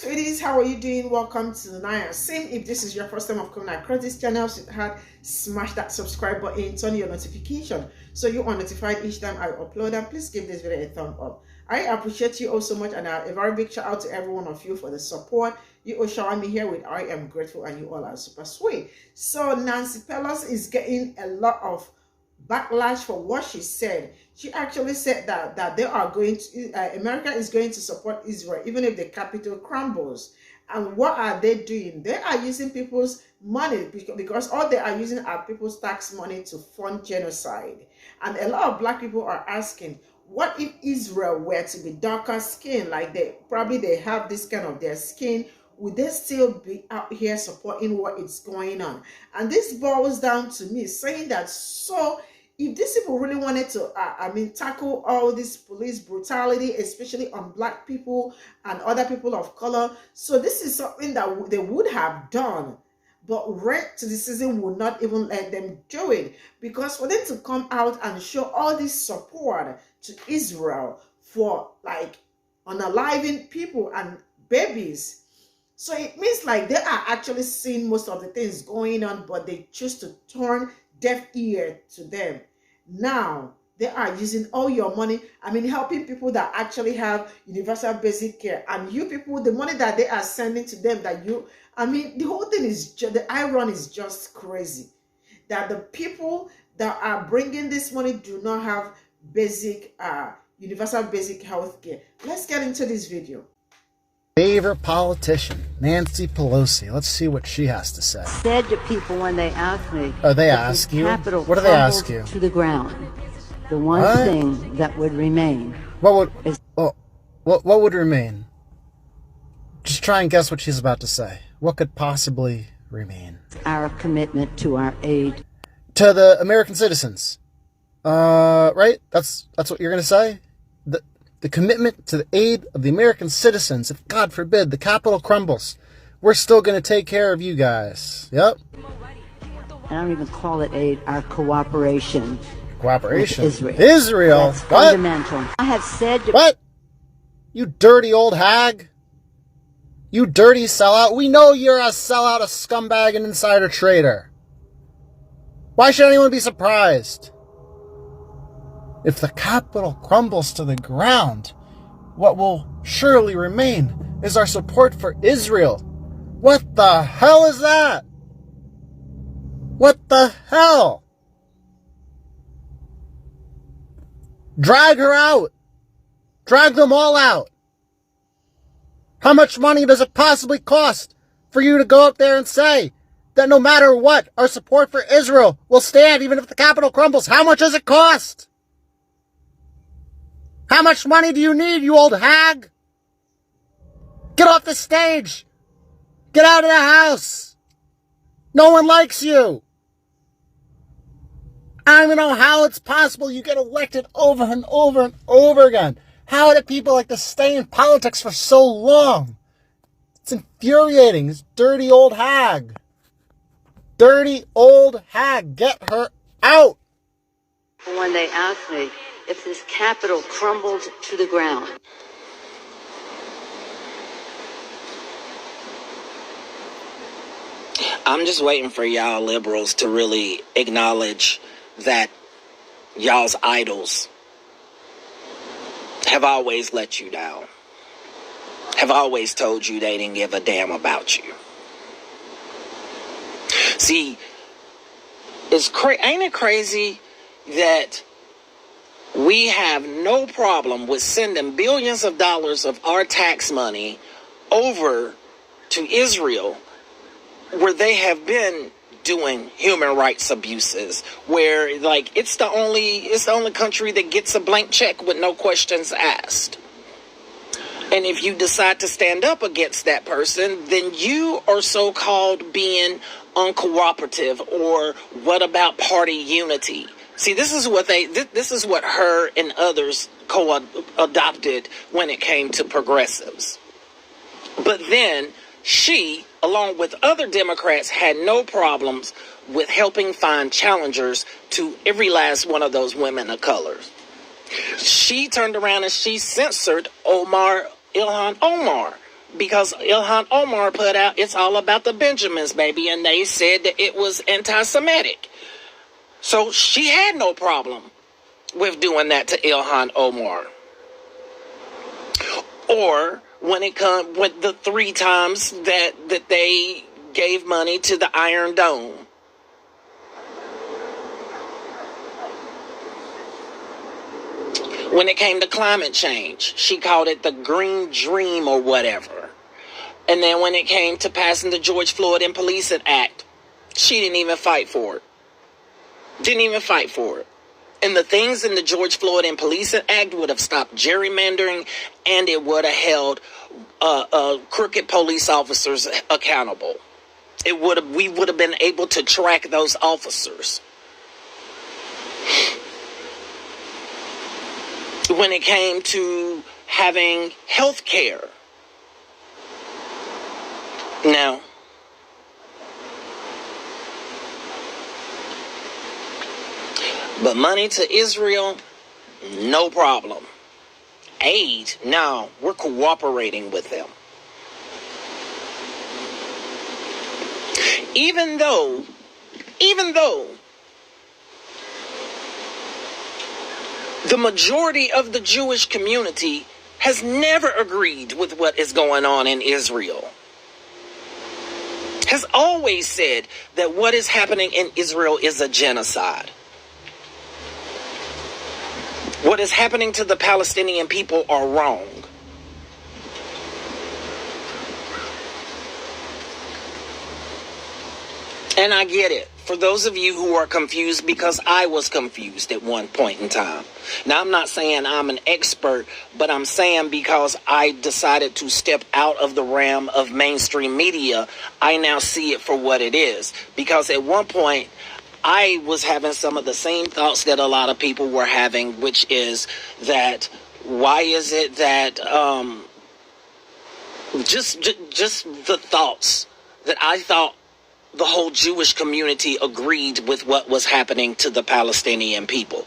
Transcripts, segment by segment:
Sweeties, how are you doing? Welcome to Naya. Same if this is your first time of coming across this channel, smash that subscribe button, turn your notification so you are notified each time I upload, and please give this video a thumb up. I appreciate you all so much, and a very big shout out to every one of you for the support you all shower me here with. I am grateful, and you all are super sweet. So Nancy Pelosi is getting a lot of backlash for what she said. She actually said that they are going to America is going to support Israel even if the capital crumbles. And what are they doing? They are using people's money because all they are using are people's tax money to fund genocide. And a lot of black people are asking, what if Israel were to be darker skin, like they have this kind of their skin? Would they still be out here supporting what is going on? And this boils down to me saying that, so if these people really wanted to, tackle all this police brutality, especially on black people and other people of color, so this is something that they would have done. But Red to the Season would not even let them do it, because for them to come out and show all this support to Israel for like unaliving people and babies, so it means like they are actually seeing most of the things going on, but they choose to turn deaf ear to them. Now they are using all your money, helping people that actually have universal basic care, and you people, the money that they are sending to them, that you, the whole thing is just, the iron is just crazy, that the people that are bringing this money do not have basic universal basic health care. Let's get into this video. Favorite politician, Nancy Pelosi. Let's see what she has to say. Said to people when they asked me, oh, they ask you? What do they ask you? To the ground. The one thing that would remain. What would remain? Just try and guess what she's about to say. What could possibly remain? Our commitment to our aid to the American citizens. Right? That's what you're going to say? The commitment to the aid of the American citizens. If, God forbid, the Capitol crumbles, we're still going to take care of you guys. Yep. I don't even call it aid, our cooperation. Cooperation? With Israel. Israel? That's what? Fundamental. I have said... What? You dirty old hag. You dirty sellout. We know you're a sellout, a scumbag, an insider trader. Why should anyone be surprised? If the Capitol crumbles to the ground, what will surely remain is our support for Israel. What the hell is that? What the hell? Drag her out. Drag them all out. How much money does it possibly cost for you to go up there and say that no matter what, our support for Israel will stand even if the Capitol crumbles? How much does it cost? How much money do you need, you old hag? Get off the stage. Get out of the house. No one likes you. I don't even know how it's possible you get elected over and over and over again. How do people like to stay in politics for so long? It's infuriating. This dirty old hag. Dirty old hag. Get her out. When they asked me if this Capitol crumbled to the ground. I'm just waiting for y'all liberals to really acknowledge that y'all's idols have always let you down, have always told you they didn't give a damn about you. See, ain't it crazy that we have no problem with sending billions of dollars of our tax money over to Israel, where they have been doing human rights abuses, where like it's the only country that gets a blank check with no questions asked. And if you decide to stand up against that person, then you are so-called being uncooperative, or what about party unity? See, this is what her and others adopted when it came to progressives. But then she, along with other Democrats, had no problems with helping find challengers to every last one of those women of color. She turned around and she censored Ilhan Omar because Ilhan Omar put out, it's all about the Benjamins, baby, and they said that it was anti-Semitic. So she had no problem with doing that to Ilhan Omar. Or when it comes with the 3 times that they gave money to the Iron Dome. When it came to climate change, she called it the Green Dream or whatever. And then when it came to passing the George Floyd and Police Act, she didn't even fight for it. Didn't even fight for it. And the things in the George Floyd and Police Act would have stopped gerrymandering, and it would have held crooked police officers accountable. We would have been able to track those officers. When it came to having health care. Now, but money to Israel, no problem. Aid, no, we're cooperating with them. Even though the majority of the Jewish community has never agreed with what is going on in Israel. Has always said that what is happening in Israel is a genocide. What is happening to the Palestinian people are wrong. And I get it. For those of you who are confused, because I was confused at one point in time. Now, I'm not saying I'm an expert, but I'm saying because I decided to step out of the realm of mainstream media, I now see it for what it is. Because at one point, I was having some of the same thoughts that a lot of people were having, which is that why is it that just the thoughts that I thought the whole Jewish community agreed with what was happening to the Palestinian people.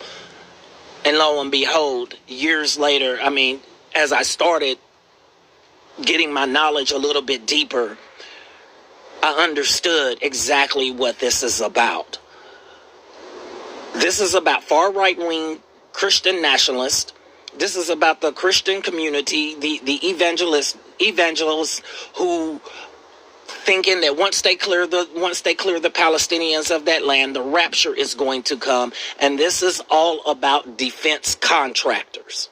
And lo and behold, years later, I mean, as I started getting my knowledge a little bit deeper, I understood exactly what this is about. This is about far right-wing Christian nationalists. This is about the Christian community, the evangelists who thinking that once they clear the Palestinians of that land, the rapture is going to come. And this is all about defense contractors.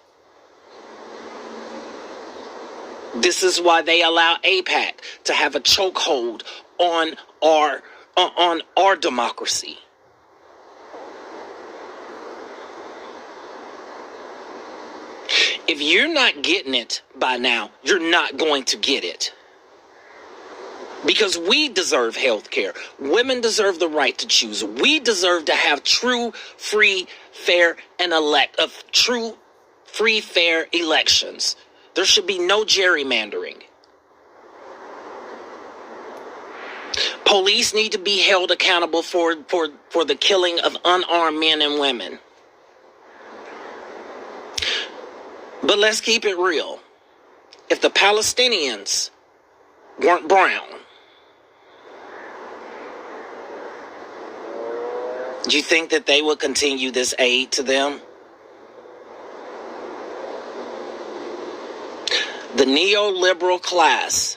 This is why they allow AIPAC to have a chokehold on our democracy. If you're not getting it by now, you're not going to get it. Because we deserve health care. Women deserve the right to choose. We deserve to have true, free, fair, fair elections. There should be no gerrymandering. Police need to be held accountable for the killing of unarmed men and women. But let's keep it real. If the Palestinians weren't brown, do you think that they would continue this aid to them? The neoliberal class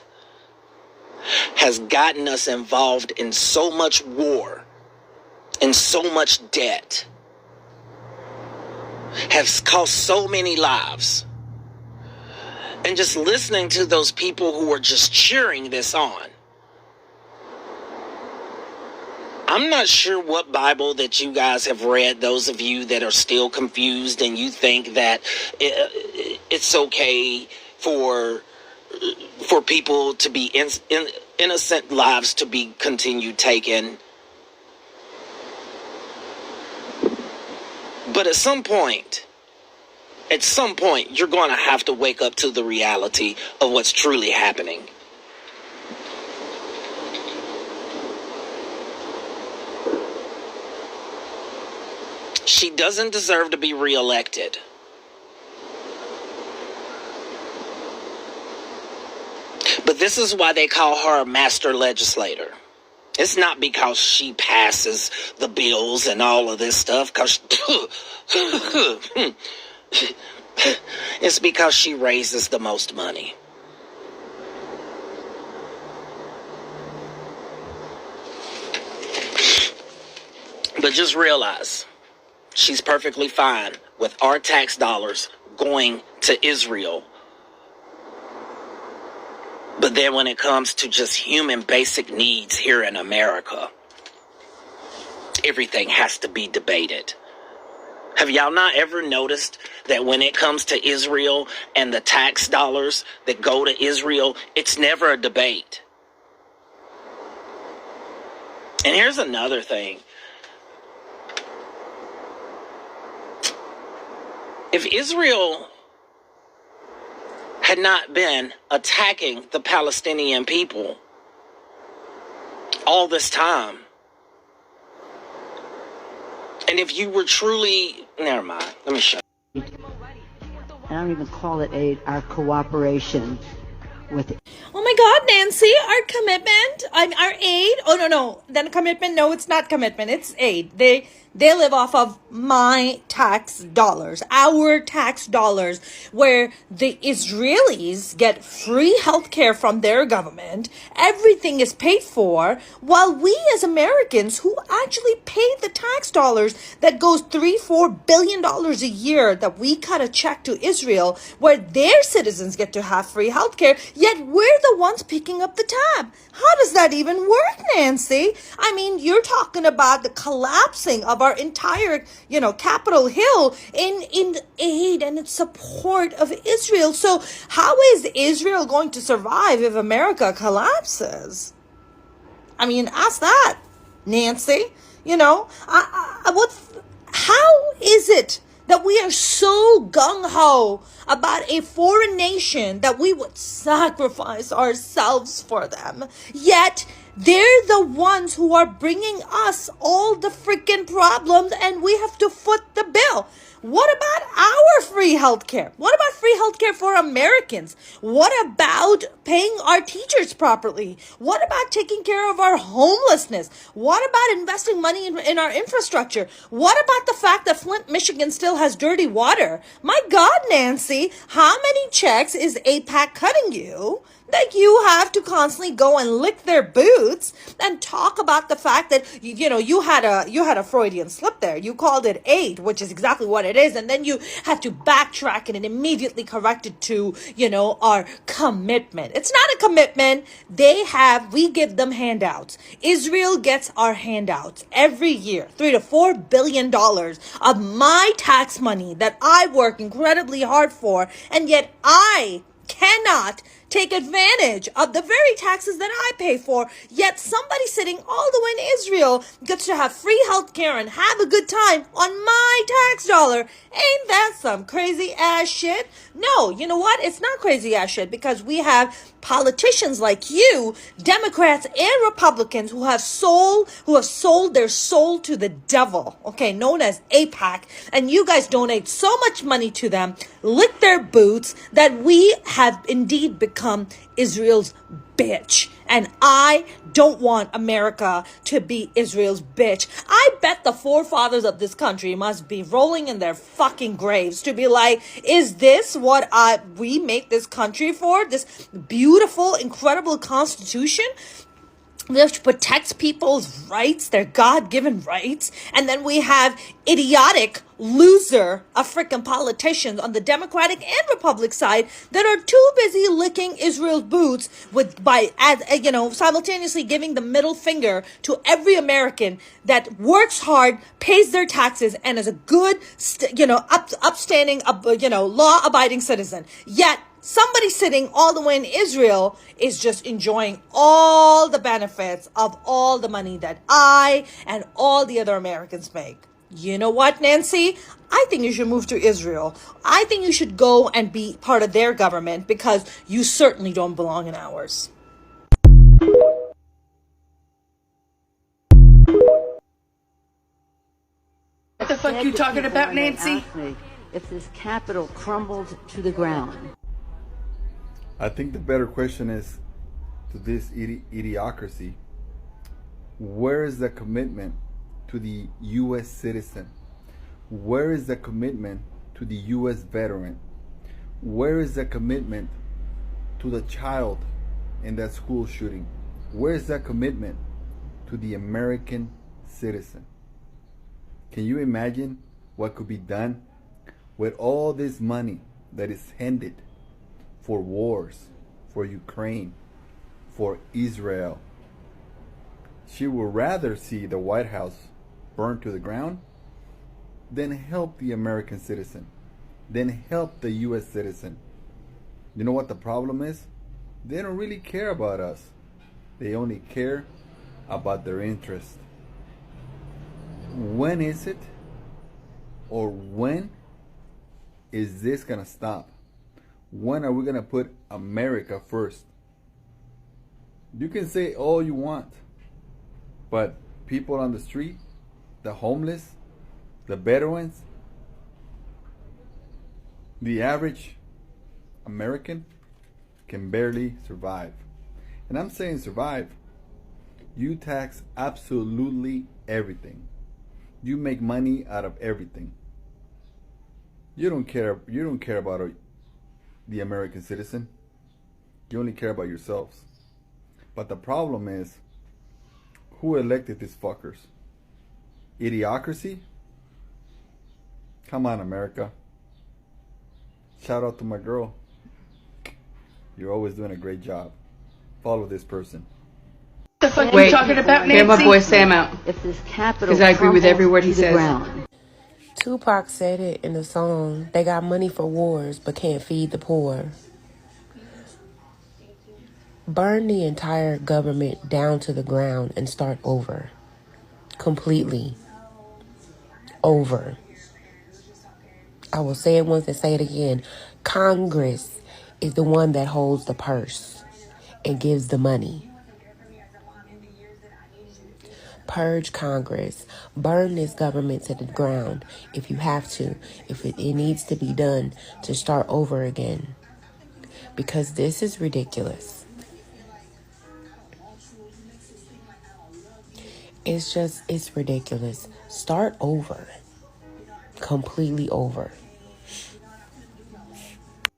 has gotten us involved in so much war and so much debt, has cost so many lives. And just listening to those people who are just cheering this on, I'm not sure what Bible that you guys have read, those of you that are still confused and you think that it's okay for people to be innocent lives to be continued taken. But at some point, you're going to have to wake up to the reality of what's truly happening. She doesn't deserve to be reelected. But this is why they call her a master legislator. It's not because she passes the bills and all of this stuff, because it's because she raises the most money. But just realize, she's perfectly fine with our tax dollars going to Israel. But then when it comes to just human basic needs here in America, everything has to be debated. Have y'all not ever noticed that when it comes to Israel and the tax dollars that go to Israel, it's never a debate? And here's another thing. If Israel had not been attacking the Palestinian people all this time, and if you were truly, never mind, let me show you. I don't even call it aid, our cooperation with. Oh my God, Nancy, our commitment, our aid. Oh, no, then commitment. No, it's not commitment. It's aid. They live off of my tax dollars, our tax dollars, where the Israelis get free healthcare from their government. Everything is paid for, while we as Americans who actually pay the tax dollars that goes $3-4 billion a year that we cut a check to Israel, where their citizens get to have free healthcare, yet we're the ones picking up the tab. How does that even work, Nancy? I mean, you're talking about the collapsing of our entire, Capitol Hill in aid and in support of Israel. So how is Israel going to survive if America collapses? I mean, ask that, Nancy. How is it that we are so gung-ho about a foreign nation that we would sacrifice ourselves for them, yet they're the ones who are bringing us all the freaking problems and we have to foot the bill? What about our free healthcare? What about free healthcare for Americans? What about paying our teachers properly? What about taking care of our homelessness? What about investing money in our infrastructure? What about the fact that Flint, Michigan still has dirty water? My God, Nancy, how many checks is AIPAC cutting you that you have to constantly go and lick their boots and talk about the fact that you had a Freudian slip there. You called it aid, which is exactly what it is, and then you had to backtrack and immediately correct it to our commitment. It's not a commitment. We give them handouts. Israel gets our handouts every year, $3-4 billion of my tax money that I work incredibly hard for, and yet I cannot take advantage of the very taxes that I pay for, yet somebody sitting all the way in Israel gets to have free health care and have a good time on my tax dollar. Ain't that some crazy ass shit? No, you know what? It's not crazy ass shit, because we have politicians like you, Democrats and Republicans, who have sold their soul to the devil, okay, known as AIPAC, and you guys donate so much money to them, lick their boots, that we have indeed become Israel's bitch. And I don't want America to be Israel's bitch. I bet the forefathers of this country must be rolling in their fucking graves to be like, is this what we make this country for? This beautiful, incredible constitution? Which protects people's rights, their God-given rights. And then we have idiotic, loser African politicians on the Democratic and Republican side that are too busy licking Israel's boots simultaneously giving the middle finger to every American that works hard, pays their taxes, and is a good, upstanding, law-abiding citizen. Yet somebody sitting all the way in Israel is just enjoying all the benefits of all the money that I and all the other Americans make. You know what, Nancy? I think you should move to Israel. I think you should go and be part of their government, because you certainly don't belong in ours. What the fuck you talking about, Nancy? If this Capitol crumbled to the ground. I think the better question is, to this idiocracy, where is the commitment to the U.S. citizen? Where is the commitment to the U.S. veteran? Where is the commitment to the child in that school shooting? Where is the commitment to the American citizen? Can you imagine what could be done with all this money that is handed for wars, for Ukraine, for Israel? She would rather see the White House burned to the ground than help the American citizen, than help the U.S. citizen. You know what the problem is? They don't really care about us. They only care about their interest. When is it, or when is this gonna stop? When are we gonna put America first? You can say all you want, but people on the street, the homeless, the Bedouins, the average American can barely survive. And I'm saying survive. You tax absolutely everything. You make money out of everything. You don't care about the American citizen. You only care about yourselves. But the problem is, who elected these fuckers? Idiocracy? Come on, America. Shout out to my girl. You're always doing a great job. Follow this person. What the fuck are you talking about, Nancy? Hear my boy Sam out. If this capital Because I agree with every word he says. Tupac said it in the song, they got money for wars but can't feed the poor. Burn the entire government down to the ground and start over. Completely. Over. I will say it once and say it again. Congress is the one that holds the purse and gives the money. Purge Congress. Burn this government to the ground if you have to, if it needs to be done to start over again. Because this is ridiculous. It's ridiculous. Start over. Completely over.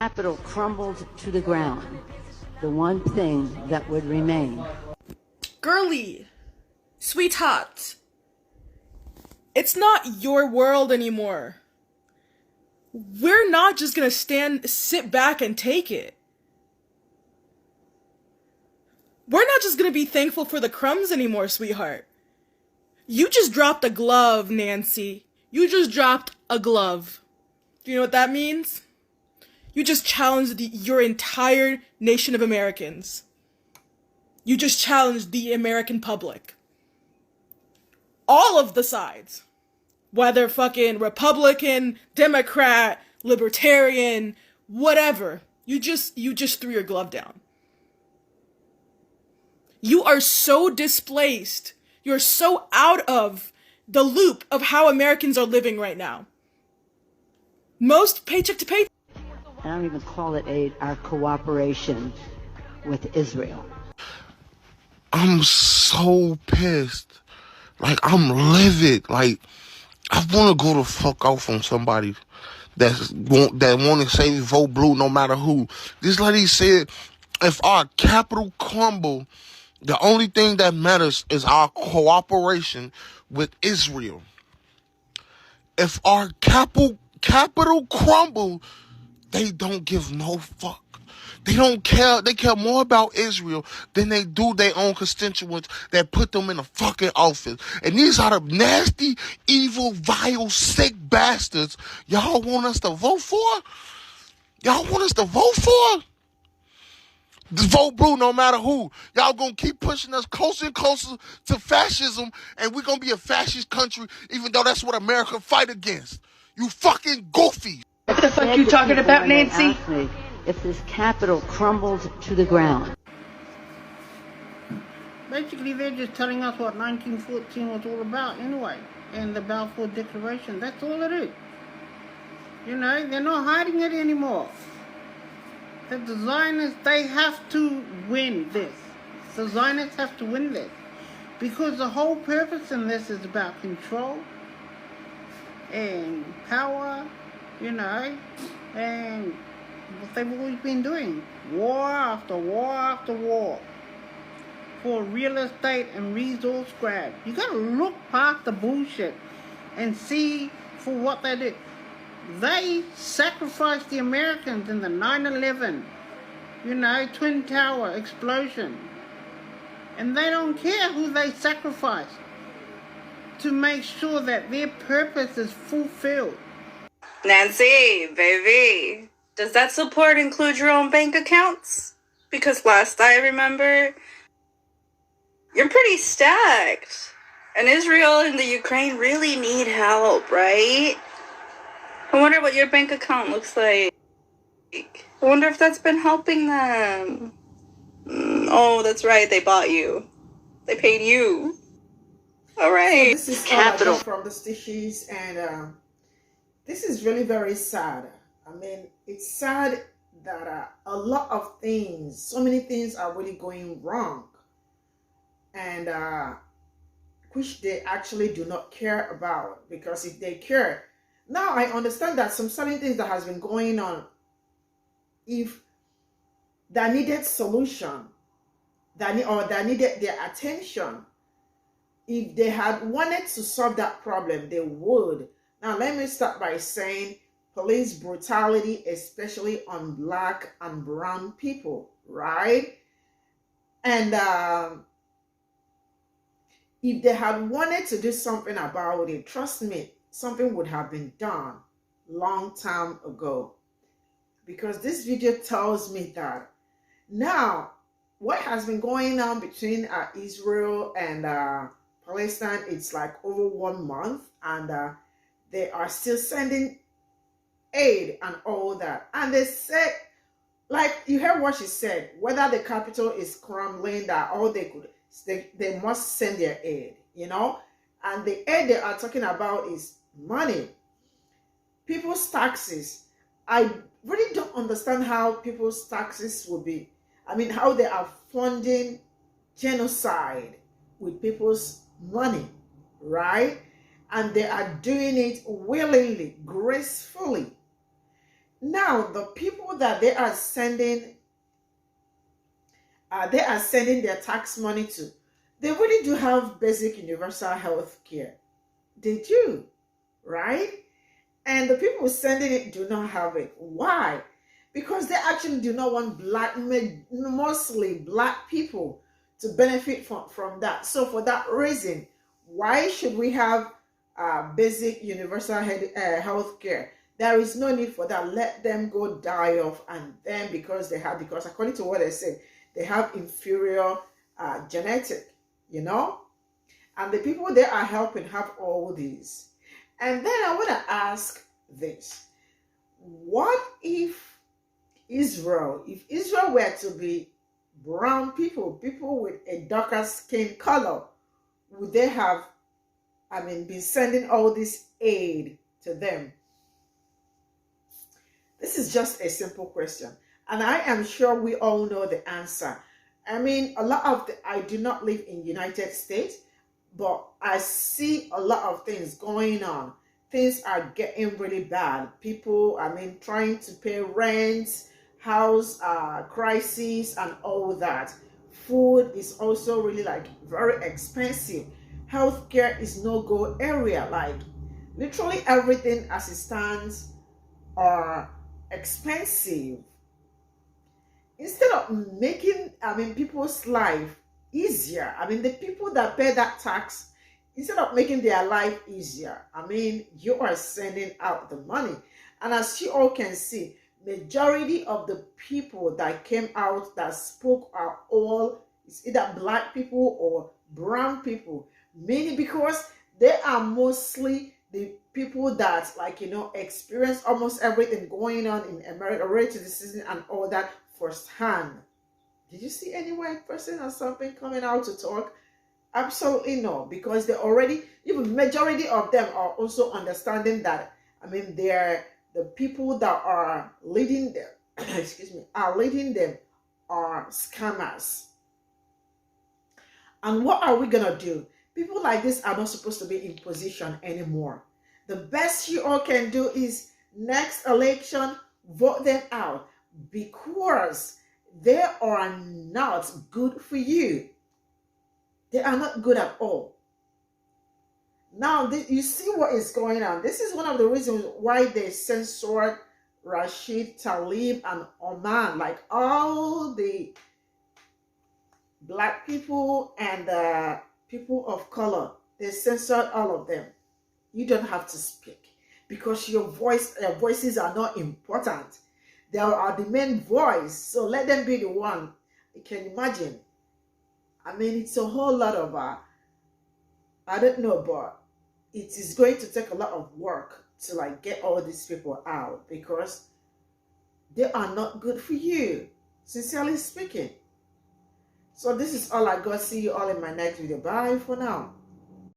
Capital crumbled to the ground. The one thing that would remain. Girly, sweetheart, it's not your world anymore. We're not just gonna sit back and take it. We're not just gonna be thankful for the crumbs anymore, sweetheart. You just dropped a glove, Nancy. You just dropped a glove. Do you know what that means? You just challenged your entire nation of Americans. You just challenged the American public. All of the sides. Whether fucking Republican, Democrat, Libertarian, whatever. You just threw your glove down. You are so displaced. You're so out of the loop of how Americans are living right now. Most paycheck to paycheck. I don't even call it aid, our cooperation with Israel. I'm so pissed. Like, I'm livid. Like, I want to go the fuck off on somebody that want to say vote blue no matter who. This lady said, if our capital crumble, the only thing that matters is our cooperation with Israel. If our capital crumble, they don't give no fuck. They don't care. They care more about Israel than they do their own constituents that put them in a fucking office. And these are the nasty, evil, vile, sick bastards y'all want us to vote for? Y'all want us to vote for? Vote blue no matter who. Y'all gonna keep pushing us closer and closer to fascism, and we're gonna be a fascist country, even though that's what America fight against. You fucking goofy. What the fuck are you talking about, Nancy? If this capital crumbled to the ground. Basically, they're just telling us what 1914 was all about anyway, and the Balfour Declaration. That's all it is. You know, they're not hiding it anymore. The Zionists, they have to win this. The Zionists have to win this. Because the whole purpose in this is about control and power, and what they've always been doing. War after war after war. For real estate and resource grab. You gotta look past the bullshit and see for what they did. They sacrificed the Americans in the 9/11, Twin Tower explosion. And they don't care who they sacrifice to make sure that their purpose is fulfilled. Nancy, baby, does that support include your own bank accounts? Because last I remember, you're pretty stacked. And Israel and the Ukraine really need help, right? I wonder what your bank account looks like. I wonder if that's been helping them. Oh, that's right, they bought you. They paid you. All right. So this is all I got from the stitches, and this is really very sad. I mean, it's sad that a lot of things, so many things are really going wrong, and which they actually do not care about, because if they care, now I understand that some certain things that has been going on, if that needed solution, that needed their attention, if they had wanted to solve that problem, they would. Now, let me start by saying police brutality, especially on Black and brown people, right? And if they had wanted to do something about it, trust me, something would have been done long time ago. Because this video tells me that now what has been going on between Israel and Palestine, it's like over 1 month, and they are still sending aid and all that. And they said, like, you heard what she said, whether the capital is crumbling, that all they must send their aid, and the aid they are talking about is money, people's taxes. I really don't understand how people's taxes will be, how they are funding genocide with people's money, right? And they are doing it willingly, gracefully. Now, the people that they are sending their tax money to, they really do have basic universal health care. They do, right? And the people sending it do not have it. Why? Because they actually do not want mostly Black people to benefit from that. So for that reason, why should we have basic universal health care? There is no need for that. Let them go die off, and then because according to what they said, they have inferior genetic, and the people they are helping have all these. And then I want to ask this: what if Israel were to be brown people with a darker skin color, would they have, been sending all this aid to them? This is just a simple question, and I am sure we all know the answer. I do not live in United States, but I see a lot of things going on. Things are getting really bad. People, trying to pay rent, house crisis, and all that. Food is also really very expensive. Healthcare is no-go area. Literally everything as it stands are expensive. Instead of making people's life easier, the people that pay that tax, instead of making their life easier, you are sending out the money. And as you all can see, majority of the people that came out that spoke are all either Black people or brown people, meaning because they are mostly the people that experience almost everything going on in America, racism and all that firsthand. Did you see any white person or something coming out to talk? Absolutely no, because they already, even majority of them are also understanding that, they're the people that are leading them, are scammers. And what are we gonna do? People like this are not supposed to be in position anymore. The best you all can do is next election, vote them out, because they are not good for you. They are not good at all. Now, you see what is going on. This is one of the reasons why they censored Rashid Tlaib and Oman, like all the black people and the people of color. They censored all of them. You don't have to speak because your voices are not important. They are the main voice, so let them be the one. You can imagine. I mean, it's a whole lot of I don't know, but it is going to take a lot of work to like get all these people out, because they are not good for you, sincerely speaking. So this is all I got. See you all in my next video. Bye for now.